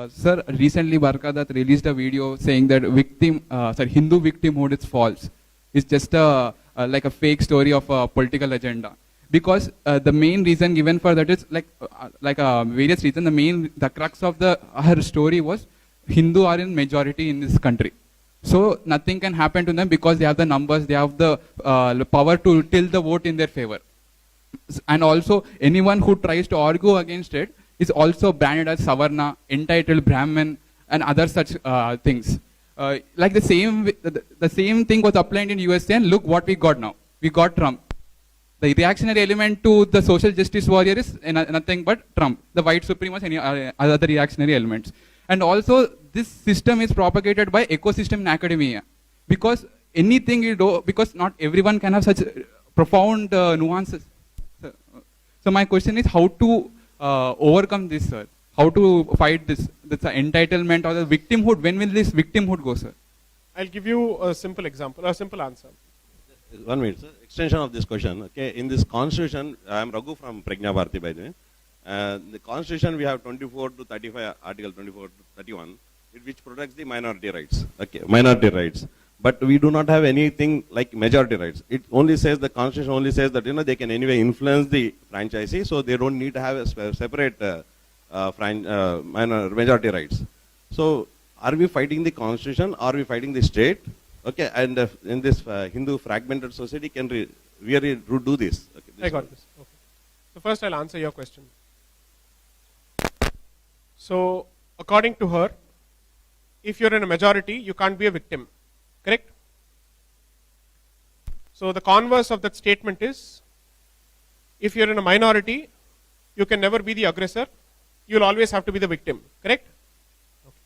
Sir, recently Barkadat released a video saying that Hindu victimhood is false. It's just like a fake story of a political agenda. Because the main reason given for that is various reasons. The crux of her story was Hindu are in majority in this country. So nothing can happen to them because they have the numbers, they have the power to tilt the vote in their favor. And also anyone who tries to argue against it is also branded as Savarna, entitled Brahmin, and other such things. Like the same thing was applied in USA, and look what we got now. We got Trump. The reactionary element to the social justice warrior is nothing but Trump. The white supremacist, any other reactionary elements. And also, this system is propagated by ecosystem in academia. Because anything you do, because not everyone can have such profound nuances. So my question is how to overcome this, sir? How to fight this entitlement or the victimhood? When will this victimhood go, sir? I'll give you a simple example, a simple answer. 1 minute, sir. Extension of this question. Okay, in this constitution, I am Raghu from Prajna Bharati, by the way. The constitution we have 24 to 35, article 24 to 31, which protects the minority rights. Okay, minority rights. But we do not have anything like majority rights. It only says, the constitution only says that they can anyway influence the franchisee, so they don't need to have a separate majority rights. So are we fighting the constitution? Are we fighting the state? Okay, and in this Hindu fragmented society, can we really do this? Okay, I got this. Okay. So first I'll answer your question. So according to her, if you're in a majority, you can't be a victim. Correct? So the converse of that statement is, if you're in a minority, you can never be the aggressor. You'll always have to be the victim. Correct? Okay.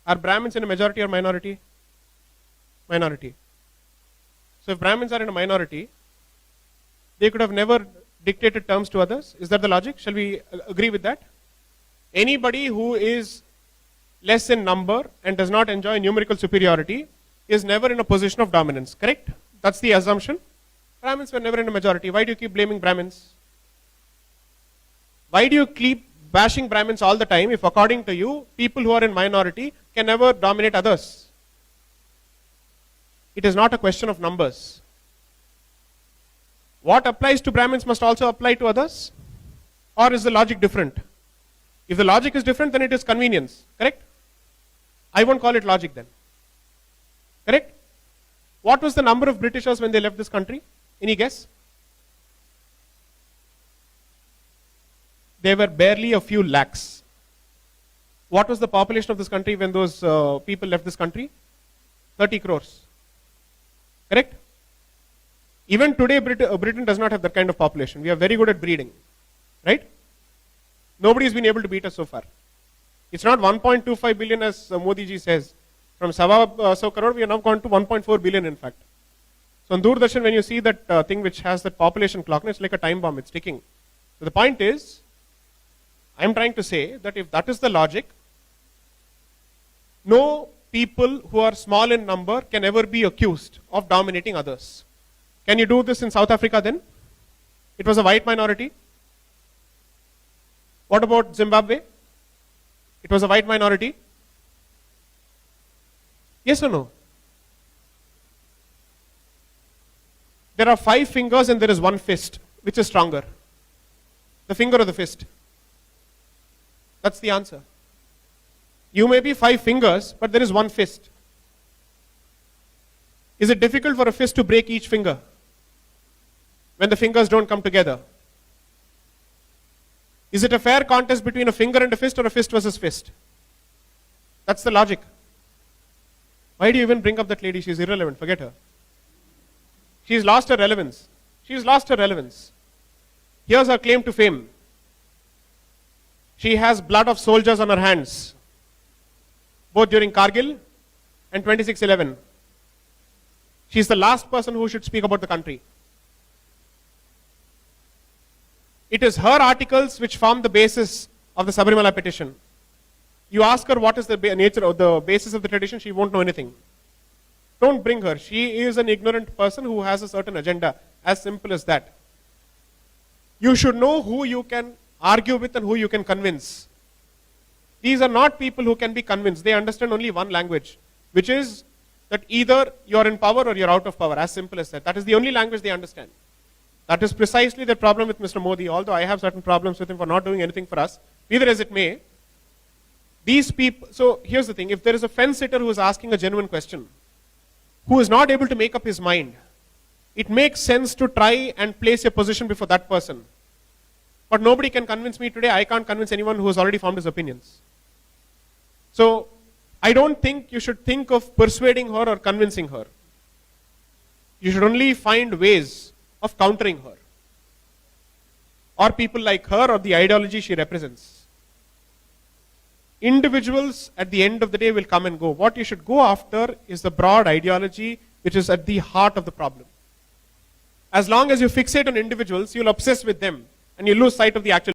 Are Brahmins in a majority or minority? Minority. So if Brahmins are in a minority, they could have never dictated terms to others. Is that the logic? Shall we agree with that? Anybody who is less in number and does not enjoy numerical superiority is never in a position of dominance. Correct? That's the assumption. Brahmins were never in a majority. Why do you keep blaming Brahmins? Why do you keep bashing Brahmins all the time if according to you, people who are in minority can never dominate others? It is not a question of numbers. What applies to Brahmins must also apply to others? Or is the logic different? If the logic is different, then it is convenience. Correct? I won't call it logic then. Correct? What was the number of Britishers when they left this country? Any guess? There were barely a few lakhs. What was the population of this country when those people left this country? 30 crores. Correct? Even today, Britain does not have that kind of population. We are very good at breeding. Right? Nobody has been able to beat us so far. It's not 1.25 billion as Modi ji says. From Sawa crore, we have now gone to 1.4 billion in fact. So on Doordarshan, when you see that thing which has that population clock, it's like a time bomb, it's ticking. So the point is, I'm trying to say that if that is the logic, no people who are small in number can ever be accused of dominating others. Can you do this in South Africa then? It was a white minority. What about Zimbabwe? It was a white minority. Yes or no? There are 5 fingers and there is 1 fist. Which is stronger? The finger or the fist? That's the answer. You may be 5 fingers, but there is 1 fist. Is it difficult for a fist to break each finger when the fingers don't come together? Is it a fair contest between a finger and a fist or a fist versus fist? That's the logic. Why do you even bring up that lady? She's irrelevant. Forget her. She's lost her relevance. She's lost her relevance. Here's her claim to fame. She has blood of soldiers on her hands, both during Kargil and 26/11. She's the last person who should speak about the country. It is her articles which form the basis of the Sabarimala petition. You ask her what is the nature of the basis of the tradition, she won't know anything. Don't bring her. She is an ignorant person who has a certain agenda. As simple as that. You should know who you can argue with and who you can convince. These are not people who can be convinced. They understand only one language, which is that either you're in power or you're out of power, as simple as that. That is the only language they understand. That is precisely the problem with Mr. Modi, although I have certain problems with him for not doing anything for us, neither as it may. These people, so here's the thing, if there is a fence sitter who is asking a genuine question, who is not able to make up his mind, it makes sense to try and place your position before that person. But nobody can convince me today, I can't convince anyone who has already formed his opinions. So, I don't think you should think of persuading her or convincing her. You should only find ways of countering her, or people like her, or the ideology she represents. Individuals at the end of the day will come and go. What you should go after is the broad ideology which is at the heart of the problem. As long as you fixate on individuals, you'll obsess with them and you lose sight of the actual